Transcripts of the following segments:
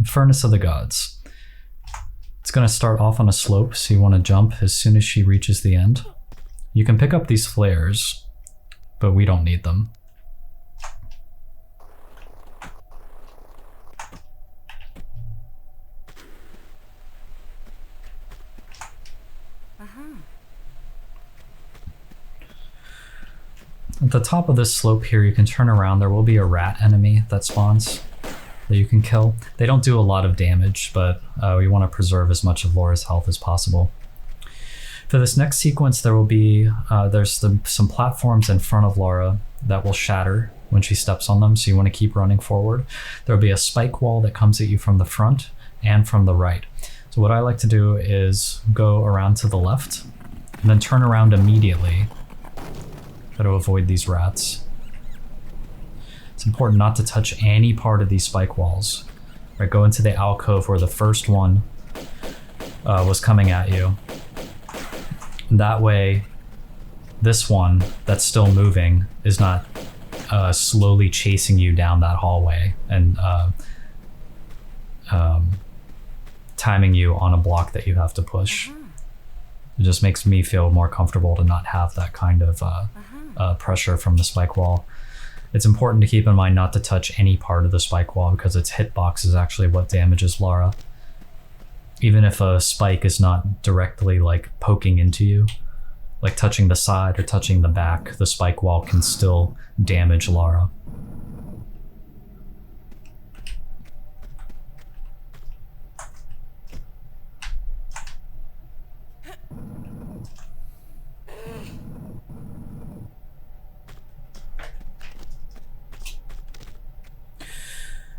Furnace of the Gods. It's going to start off on a slope, so you want to jump as soon as she reaches the end. You can pick up these flares, but we don't need them. At the top of this slope here, you can turn around. There will be a rat enemy that spawns that you can kill. They don't do a lot of damage, but we want to preserve as much of Laura's health as possible. For this next sequence, there will be some platforms in front of Lara that will shatter when she steps on them, so you want to keep running forward. There will be a spike wall that comes at you from the front and from the right. So what I like to do is go around to the left and then turn around immediately. Try to avoid these rats. It's important not to touch any part of these spike walls. Right, go into the alcove where the first one was coming at you. And that way, this one that's still moving is not slowly chasing you down that hallway and timing you on a block that you have to push. It just makes me feel more comfortable to not have that kind of pressure from the spike wall. It's important to keep in mind not to touch any part of the spike wall because its hitbox is actually what damages Lara. Even if a spike is not directly like poking into you, like touching the side or touching the back, the spike wall can still damage Lara.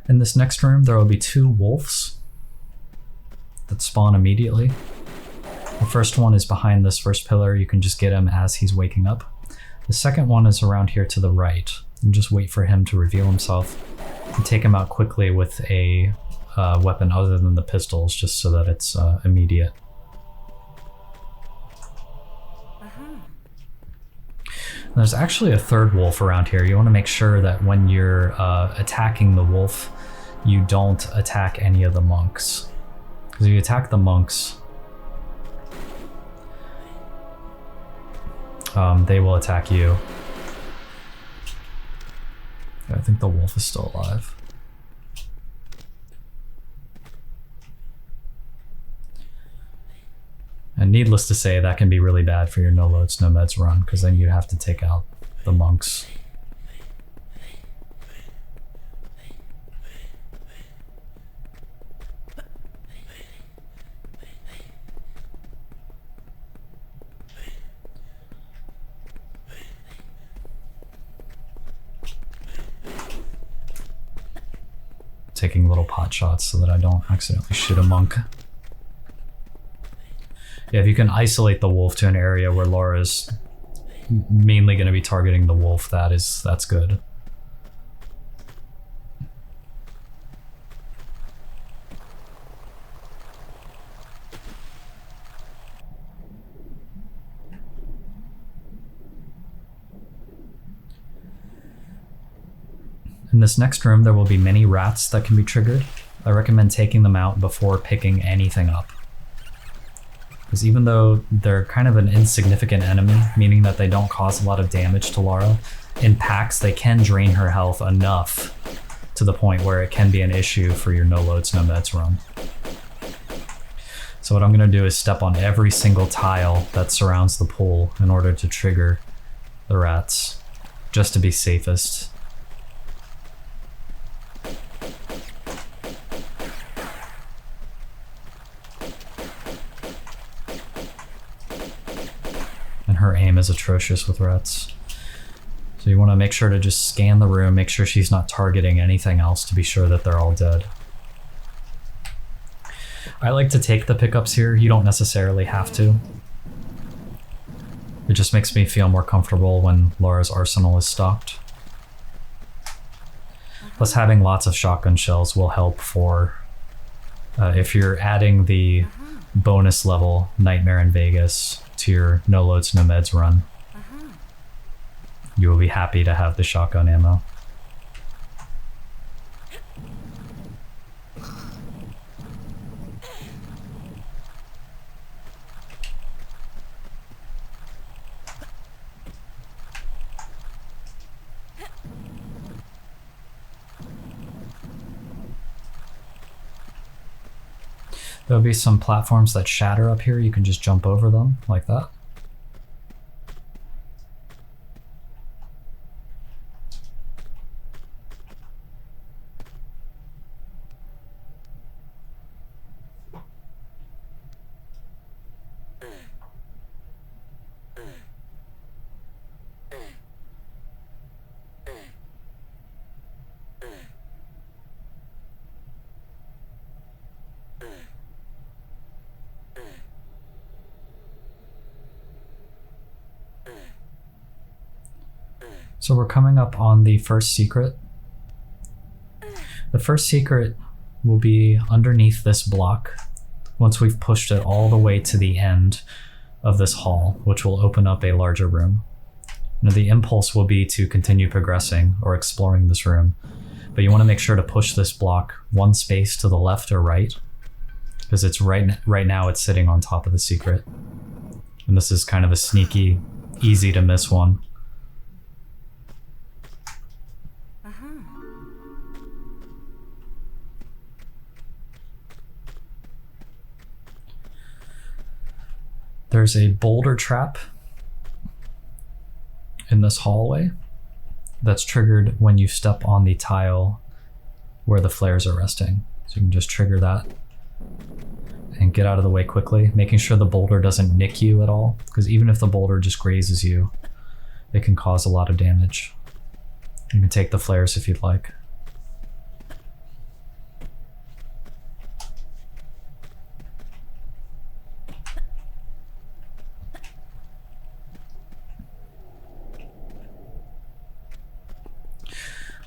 In this next room, there will be 2 wolves that spawn immediately. The first one is behind this first pillar. You can just get him as he's waking up. The second one is around here to the right. And just wait for him to reveal himself and take him out quickly with a weapon other than the pistols, just so that it's immediate. There's actually a third wolf around here. You want to make sure that when you're attacking the wolf, you don't attack any of the monks. Because if you attack the monks, they will attack you. I think the wolf is still alive. And needless to say, that can be really bad for your no loads, no meds run, because then you'd have to take out the monks. Taking little pot shots so that I don't accidentally shoot a monk. Yeah, if you can isolate the wolf to an area where Laura's mainly going to be targeting the wolf, that's good. In this next room, there will be many rats that can be triggered. I recommend taking them out before picking anything up. Because even though they're kind of an insignificant enemy, meaning that they don't cause a lot of damage to Lara, in packs they can drain her health enough to the point where it can be an issue for your no loads, no meds run. So what I'm going to do is step on every single tile that surrounds the pool in order to trigger the rats, just to be safest. Her aim is atrocious with rats. So you want to make sure to just scan the room, make sure she's not targeting anything else to be sure that they're all dead. I like to take the pickups here. You don't necessarily have to. It just makes me feel more comfortable when Lara's arsenal is stocked. Plus having lots of shotgun shells will help for if you're adding the bonus level Nightmare in Vegas to your no loads, no meds run. You will be happy to have the shotgun ammo. There'll be some platforms that shatter up here. You can just jump over them like that. So we're coming up on the first secret. The first secret will be underneath this block once we've pushed it all the way to the end of this hall, which will open up a larger room. Now, the impulse will be to continue progressing or exploring this room, but you want to make sure to push this block one space to the left or right, because it's right now it's sitting on top of the secret. And this is kind of a sneaky, easy to miss one. There's a boulder trap in this hallway that's triggered when you step on the tile where the flares are resting. So you can just trigger that and get out of the way quickly, making sure the boulder doesn't nick you at all, because even if the boulder just grazes you, it can cause a lot of damage. You can take the flares if you'd like.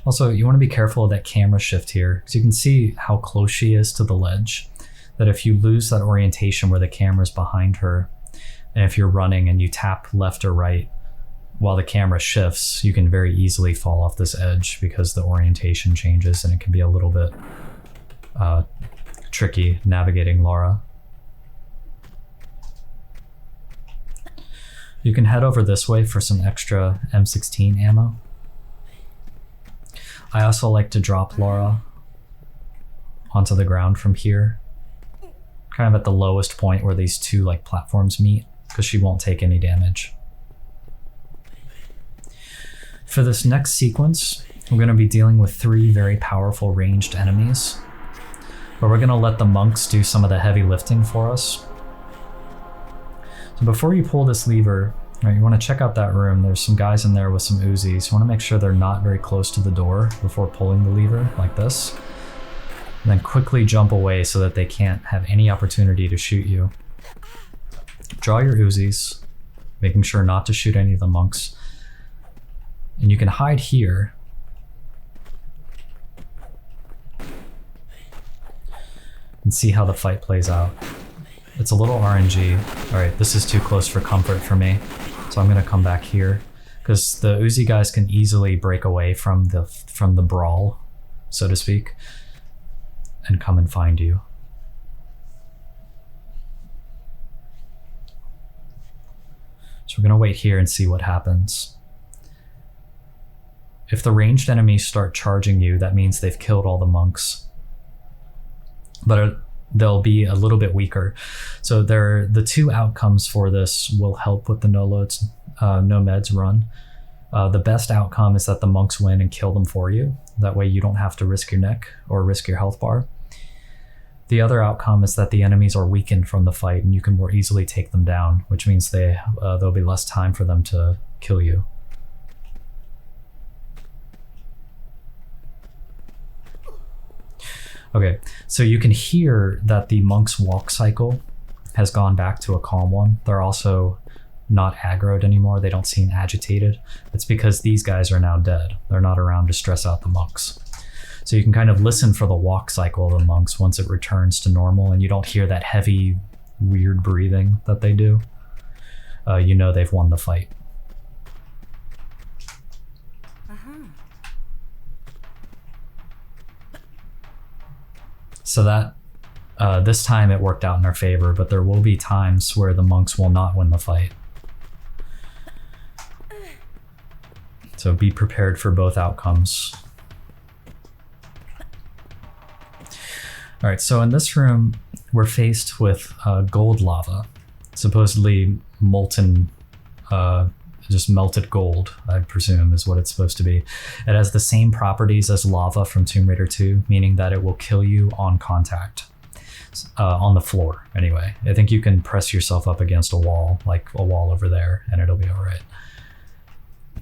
Also, you want to be careful of that camera shift here, because you can see how close she is to the ledge, that if you lose that orientation where the camera's behind her, and if you're running and you tap left or right while the camera shifts, you can very easily fall off this edge because the orientation changes, and it can be a little bit tricky navigating Lara. You can head over this way for some extra M16 ammo. I also like to drop Lara onto the ground from here, kind of at the lowest point where these two like platforms meet, because she won't take any damage. For this next sequence, we're going to be dealing with 3 very powerful ranged enemies, but we're going to let the monks do some of the heavy lifting for us. So before you pull this lever, right, you want to check out that room. There's some guys in there with some Uzis. You want to make sure they're not very close to the door before pulling the lever like this. And then quickly jump away so that they can't have any opportunity to shoot you. Draw your Uzis, making sure not to shoot any of the monks. And you can hide here. And see how the fight plays out. It's a little RNG. All right, this is too close for comfort for me. So I'm gonna come back here because the Uzi guys can easily break away from the brawl, so to speak, and come and find you. So we're gonna wait here and see what happens. If the ranged enemies start charging you, that means they've killed all the monks. But they'll be a little bit weaker. So the 2 outcomes for this will help with the no meds run. The best outcome is that the monks win and kill them for you. That way you don't have to risk your neck or risk your health bar. The other outcome is that the enemies are weakened from the fight and you can more easily take them down, which means there'll be less time for them to kill you. Okay, so you can hear that the monk's walk cycle has gone back to a calm one. They're also not aggroed anymore. They don't seem agitated. It's because these guys are now dead. They're not around to stress out the monks. So you can kind of listen for the walk cycle of the monks once it returns to normal and you don't hear that heavy, weird breathing that they do. You know they've won the fight. So that this time it worked out in our favor, but there will be times where the monks will not win the fight. So be prepared for both outcomes. All right, so in this room, we're faced with gold lava, supposedly molten, just melted gold, I presume is what it's supposed to be. It has the same properties as lava from Tomb Raider 2, meaning that it will kill you on contact, on the floor anyway. I think you can press yourself up against a wall, like a wall over there, and it'll be all right.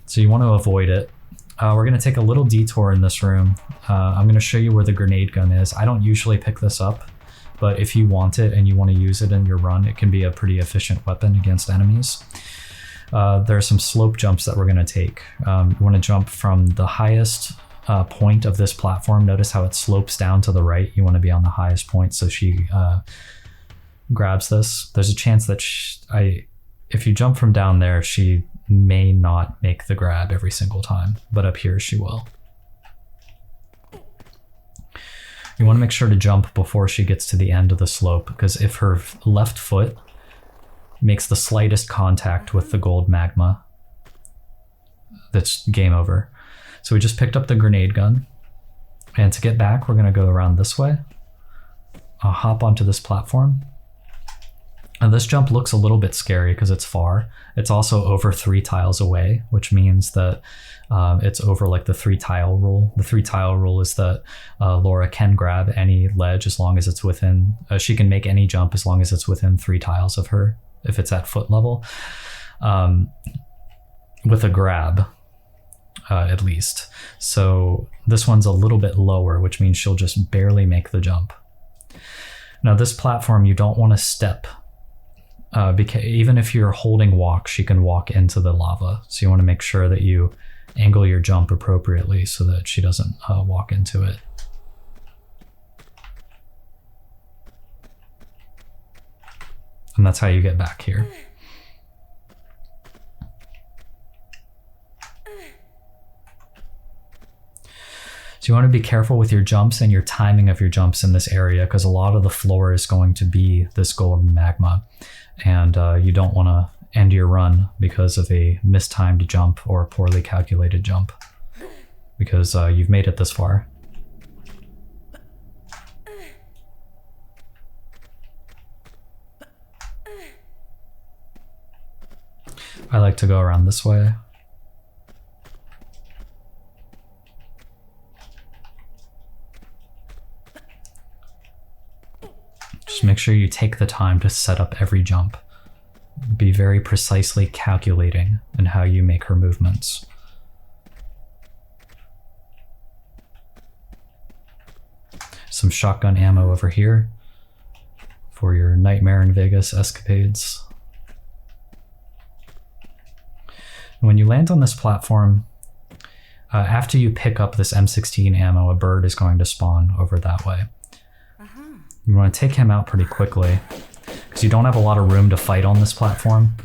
So you want to avoid it. We're going to take a little detour in this room. I'm going to show you where the grenade gun is. I don't usually pick this up, but if you want it and you want to use it in your run, it can be a pretty efficient weapon against enemies. There are some slope jumps that we're going to take. You want to jump from the highest point of this platform. Notice how it slopes down to the right. You want to be on the highest point, so she grabs this. There's a chance that if you jump from down there, she may not make the grab every single time, but up here she will. You want to make sure to jump before she gets to the end of the slope, because if her left foot makes the slightest contact with the gold magma, that's game over. So we just picked up the grenade gun, and to get back, we're going to go around this way. I'll hop onto this platform. And this jump looks a little bit scary because it's far. It's also over 3 tiles away, which means that it's over like the 3 tile rule. The 3 tile rule is that Lara can grab any ledge as long as it's within, she can make any jump as long as it's within 3 tiles of her, if it's at foot level, with a grab, at least. So this one's a little bit lower, which means she'll just barely make the jump. Now this platform, you don't want to step. Because even if you're holding walk, she can walk into the lava. So you want to make sure that you angle your jump appropriately so that she doesn't walk into it. And that's how you get back here. So you want to be careful with your jumps and your timing of your jumps in this area, because a lot of the floor is going to be this golden magma. And you don't want to end your run because of a mistimed jump or a poorly calculated jump, because you've made it this far. I like to go around this way. Just make sure you take the time to set up every jump. Be very precisely calculating in how you make her movements. Some shotgun ammo over here for your Nightmare in Vegas escapades. When you land on this platform, after you pick up this M16 ammo, a bird is going to spawn over that way. You want to take him out pretty quickly, because you don't have a lot of room to fight on this platform.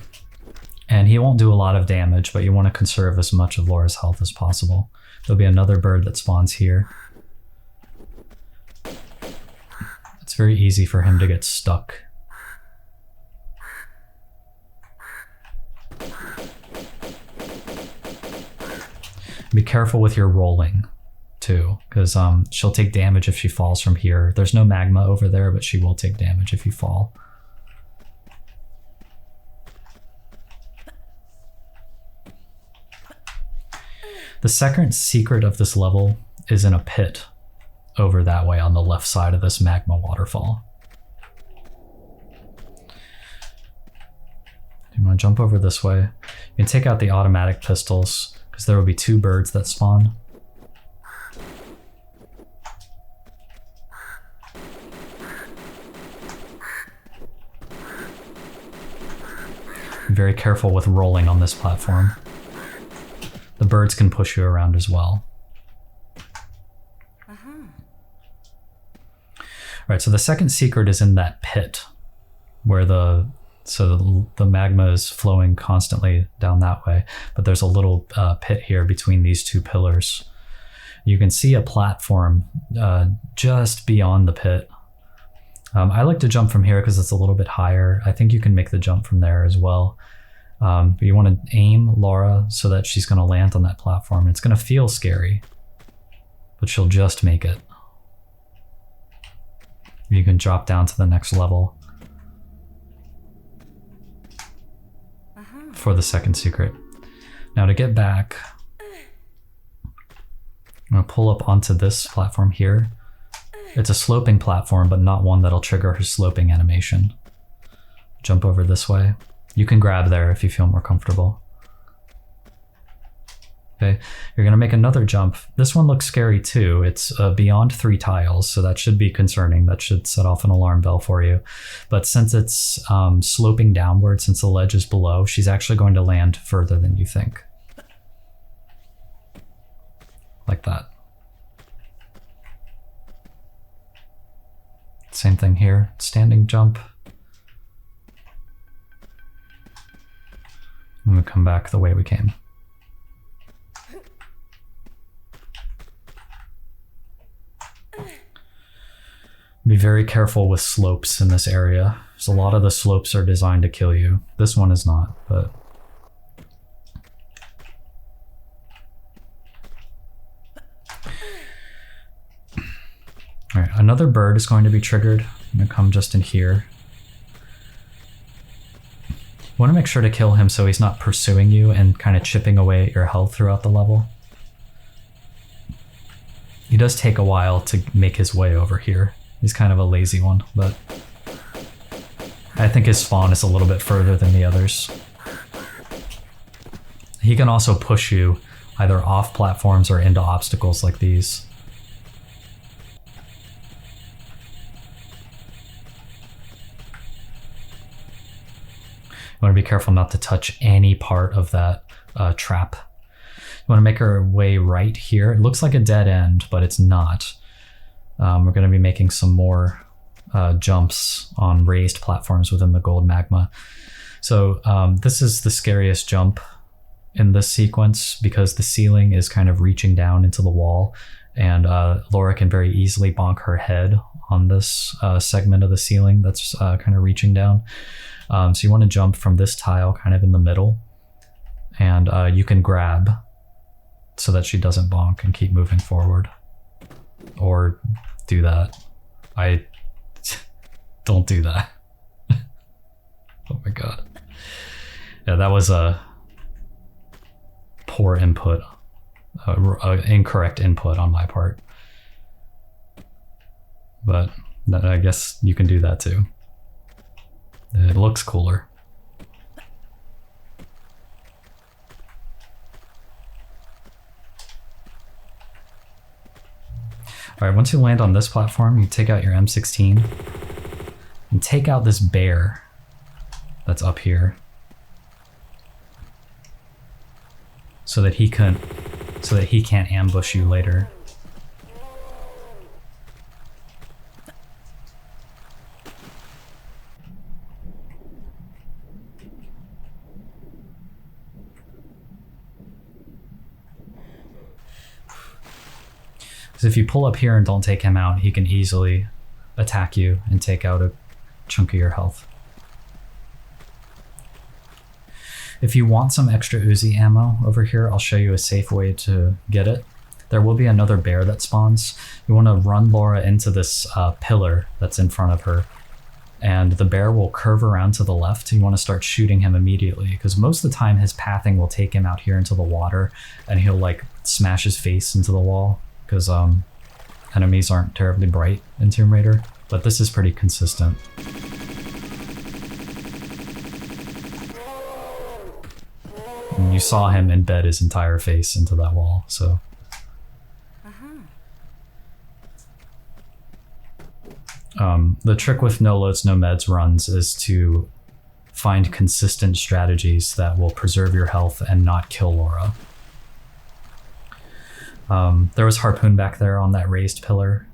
And he won't do a lot of damage, but you want to conserve as much of Lara's health as possible. There'll be another bird that spawns here. It's very easy for him to get stuck. Be careful with your rolling too, because she'll take damage if she falls from here. There's no magma over there, but she will take damage if you fall. The second secret of this level is in a pit over that way on the left side of this magma waterfall. You want to jump over this way. You can take out the automatic pistols, because there will be 2 birds that spawn. Be very careful with rolling on this platform. The birds can push you around as well. Right, so the second secret is in that pit where the magma is flowing constantly down that way, but there's a little pit here between these 2 pillars. You can see a platform just beyond the pit. I like to jump from here because it's a little bit higher. I think you can make the jump from there as well. But you want to aim Lara so that she's going to land on that platform. It's going to feel scary, but she'll just make it. You can drop down to the next level for the second secret. Now to get back, I'm gonna pull up onto this platform here. It's a sloping platform, but not one that'll trigger her sloping animation. Jump over this way. You can grab there if you feel more comfortable. Okay, you're gonna make another jump. This one looks scary too. It's beyond 3 tiles, so that should be concerning. That should set off an alarm bell for you. But since it's sloping downward, since the ledge is below, she's actually going to land further than you think. Like that. Same thing here, standing jump. And we come back the way we came. Be very careful with slopes in this area. So a lot of the slopes are designed to kill you. This one is not, but... Alright, another bird is going to be triggered. I'm going to come just in here. You want to make sure to kill him so he's not pursuing you and kind of chipping away at your health throughout the level. He does take a while to make his way over here. He's kind of a lazy one, but I think his spawn is a little bit further than the others. He can also push you either off platforms or into obstacles like these. You want to be careful not to touch any part of that trap. You want to make our way right here. It looks like a dead end, but it's not. We're going to be making some more jumps on raised platforms within the gold magma. So this is the scariest jump in this sequence because the ceiling is kind of reaching down into the wall, and Lara can very easily bonk her head on this segment of the ceiling that's kind of reaching down. So you want to jump from this tile kind of in the middle, and you can grab so that she doesn't bonk and keep moving forward. Or do that. Don't do that. Oh my god. Yeah, that was a poor input, incorrect input on my part. But I guess you can do that too. It looks cooler. Alright, once you land on this platform, you take out your M16 and take out this bear that's up here so that he can't ambush you later. Because if you pull up here and don't take him out, he can easily attack you and take out a chunk of your health. If you want some extra Uzi ammo over here, I'll show you a safe way to get it. There will be another bear that spawns. You want to run Lara into this pillar that's in front of her, and the bear will curve around to the left. You want to start shooting him immediately, because most of the time his pathing will take him out here into the water, and he'll like smash his face into the wall, because enemies aren't terribly bright in Tomb Raider, but this is pretty consistent. And you saw him embed his entire face into that wall, so. The trick with no loads, no meds runs is to find consistent strategies that will preserve your health and not kill Lara. There was harpoon back there on that raised pillar.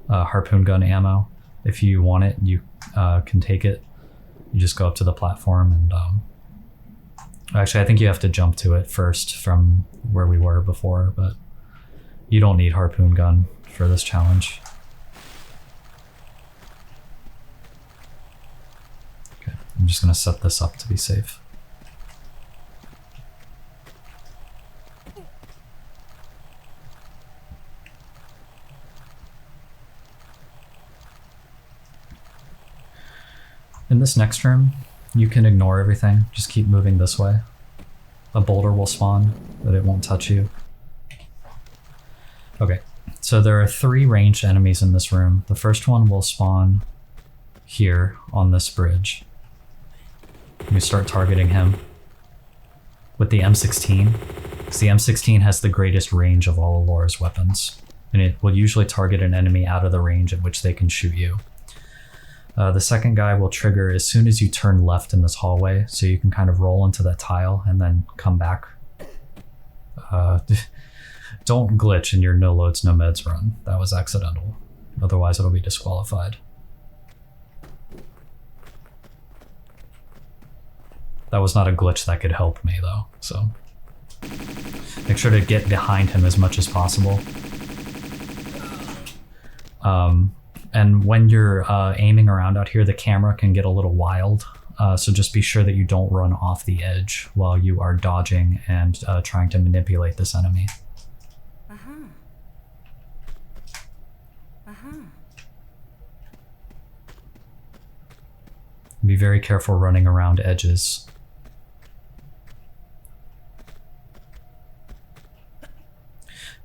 Harpoon gun ammo. If you want it, you can take it. You just go up to the platform and actually I think you have to jump to it first from where we were before, but you don't need harpoon gun for this challenge. Okay, I'm just gonna set this up to be safe. In this next room, you can ignore everything. Just keep moving this way. A boulder will spawn, but it won't touch you. Okay, so there are 3 ranged enemies in this room. The first one will spawn here on this bridge. You start targeting him with the M16, because the M16 has the greatest range of all of Lara's weapons, and it will usually target an enemy out of the range at which they can shoot you. The second guy will trigger as soon as you turn left in this hallway, so you can kind of roll into that tile and then come back. Don't glitch in your no loads, no meds run. That was accidental. Otherwise it'll be disqualified. That was not a glitch that could help me though, so. Make sure to get behind him as much as possible. And when you're aiming around out here, the camera can get a little wild. So just be sure that you don't run off the edge while you are dodging and trying to manipulate this enemy. Be very careful running around edges.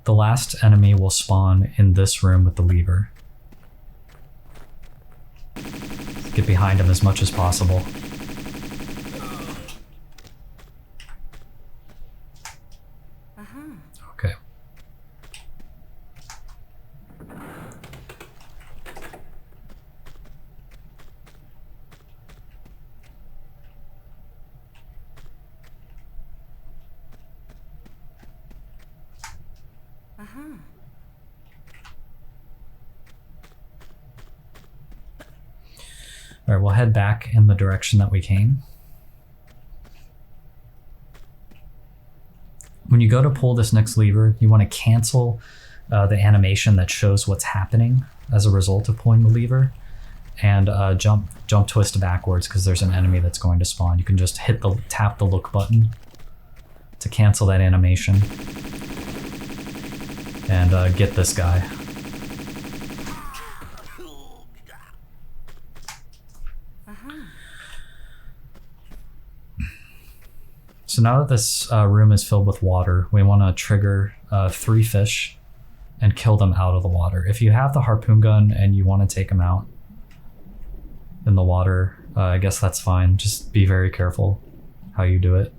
The last enemy will spawn in this room with the lever. Get behind him as much as possible. Okay. All right, we'll head back in the direction that we came. When you go to pull this next lever, you want to cancel the animation that shows what's happening as a result of pulling the lever, and jump twist backwards because there's an enemy that's going to spawn. You can just tap the look button to cancel that animation and get this guy. So now that this room is filled with water, we want to trigger 3 fish and kill them out of the water. If you have the harpoon gun and you want to take them out in the water, I guess that's fine. Just be very careful how you do it,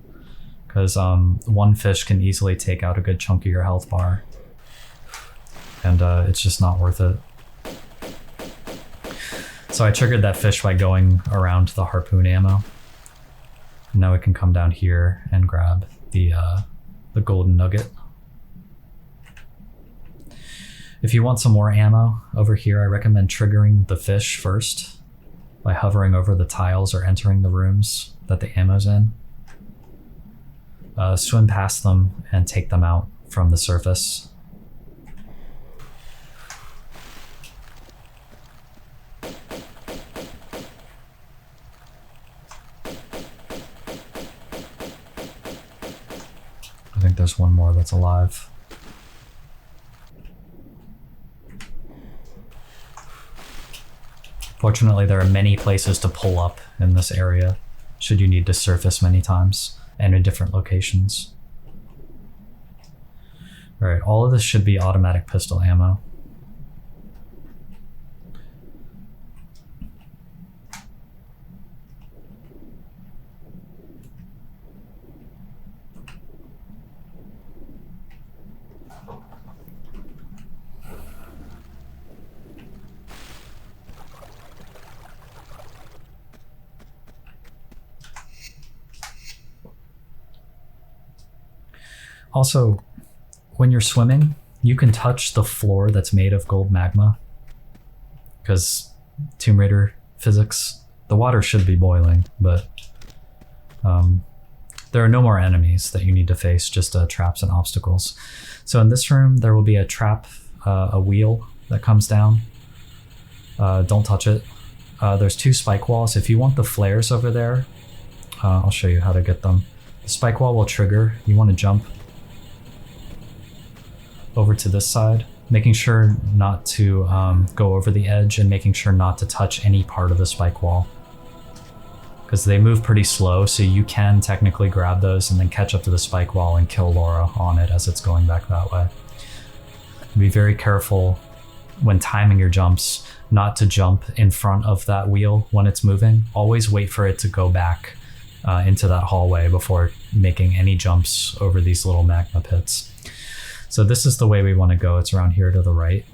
because 1 fish can easily take out a good chunk of your health bar, and it's just not worth it. So I triggered that fish by going around the harpoon ammo. Now we can come down here and grab the golden nugget. If you want some more ammo over here, I recommend triggering the fish first by hovering over the tiles or entering the rooms that the ammo's in. Swim past them and take them out from the surface. I think there's one more that's alive. Fortunately, there are many places to pull up in this area, should you need to surface many times and in different locations. All right, all of this should be automatic pistol ammo. Also, when you're swimming, you can touch the floor that's made of gold magma, because Tomb Raider physics, the water should be boiling, but there are no more enemies that you need to face, just traps and obstacles. So in this room, there will be a trap, a wheel that comes down. Don't touch it. There's 2 spike walls. If you want the flares over there, I'll show you how to get them. The spike wall will trigger. You want to jump over to this side, making sure not to go over the edge and making sure not to touch any part of the spike wall. because they move pretty slow, so you can technically grab those and then catch up to the spike wall and kill Lara on it as it's going back that way. Be very careful when timing your jumps not to jump in front of that wheel when it's moving. Always wait for it to go back into that hallway before making any jumps over these little magma pits. So this is the way we want to go. It's around here to the right.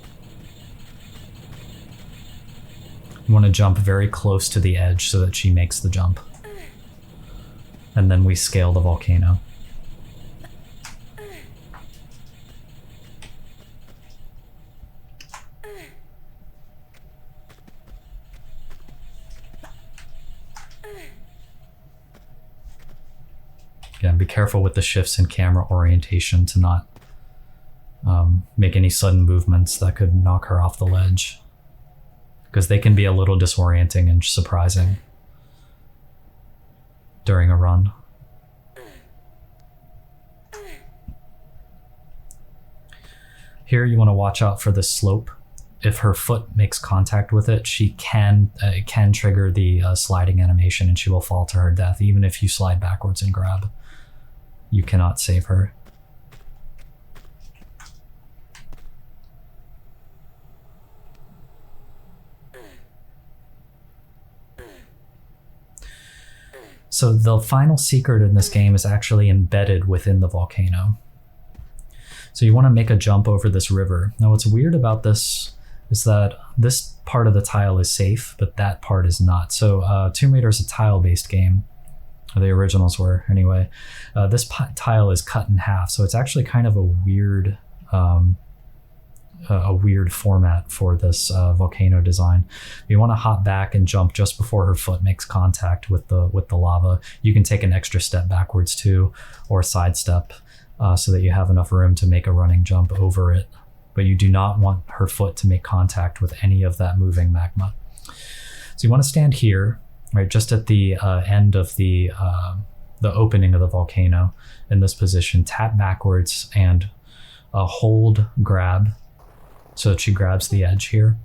You want to jump very close to the edge so that she makes the jump. And then we scale the volcano. Again, be careful with the shifts in camera orientation to not make any sudden movements that could knock her off the ledge, because they can be a little disorienting and surprising during a run. Here you want to watch out for the slope. If her foot makes contact with it, she can trigger the sliding animation and she will fall to her death. Even if you slide backwards and grab, you cannot save her. So the final secret in this game is actually embedded within the volcano. So you want to make a jump over this river. Now what's weird about this is that this part of the tile is safe, but that part is not. So Tomb Raider is a tile-based game. The originals were, anyway. This tile is cut in half, so it's actually kind of a weird format for this volcano design. You want to hop back and jump just before her foot makes contact with the lava. You can take an extra step backwards too, or sidestep, so that you have enough room to make a running jump over it. But you do not want her foot to make contact with any of that moving magma. So you want to stand here, right, just at the end of the opening of the volcano in this position. Tap backwards and hold grab so that she grabs the edge here,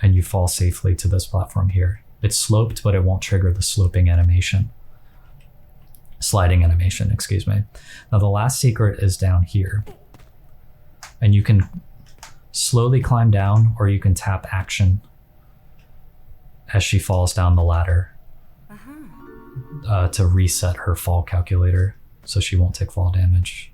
and you fall safely to this platform here. It's sloped, but it won't trigger the sliding animation, excuse me. Now the last secret is down here, and you can slowly climb down, or you can tap action as she falls down the ladder to reset her fall calculator so she won't take fall damage.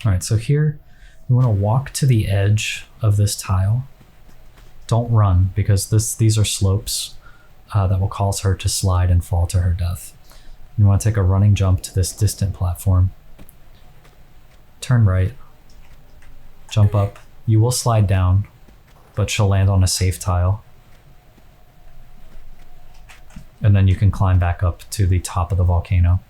All right, so here you want to walk to the edge of this tile. Don't run, because these are slopes that will cause her to slide and fall to her death. You want to take a running jump to this distant platform. Turn right, jump up. You will slide down, but she'll land on a safe tile. And then you can climb back up to the top of the volcano.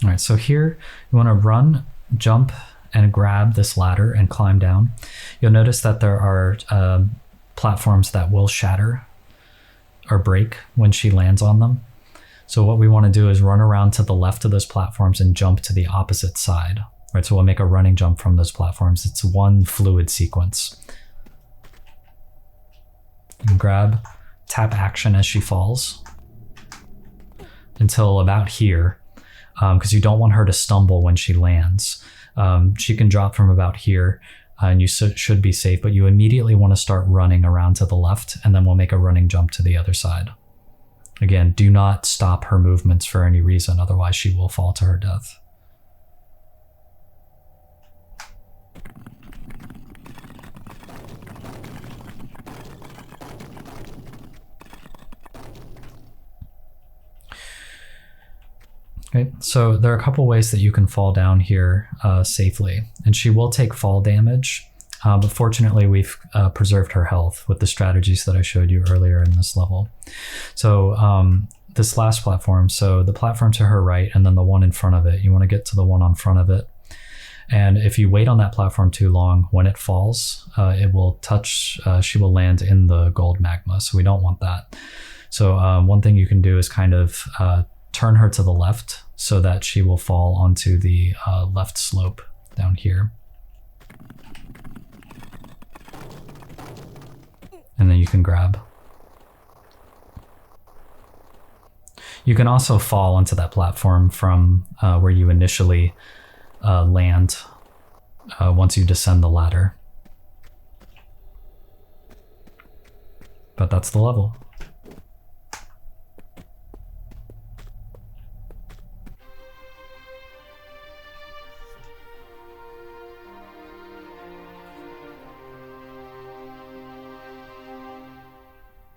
All right, so here you want to run, jump, and grab this ladder and climb down. You'll notice that there are platforms that will shatter or break when she lands on them. So what we want to do is run around to the left of those platforms and jump to the opposite side. Right, so we'll make a running jump from those platforms. It's one fluid sequence. You can grab, tap action as she falls until about here, because you don't want her to stumble when she lands. She can drop from about here and you should be safe, but you immediately want to start running around to the left, and then we'll make a running jump to the other side. Again, do not stop her movements for any reason, otherwise she will fall to her death. Okay, so there are a couple ways that you can fall down here safely, and she will take fall damage, but fortunately we've preserved her health with the strategies that I showed you earlier in this level. So this last platform, so the platform to her right and then the one in front of it, you want to get to the one on front of it. And if you wait on that platform too long, when it falls, it will touch, she will land in the gold magma, so we don't want that. So one thing you can do is kind of turn her to the left so that she will fall onto the left slope down here. And then you can grab. You can also fall onto that platform from where you initially land once you descend the ladder. But that's the level.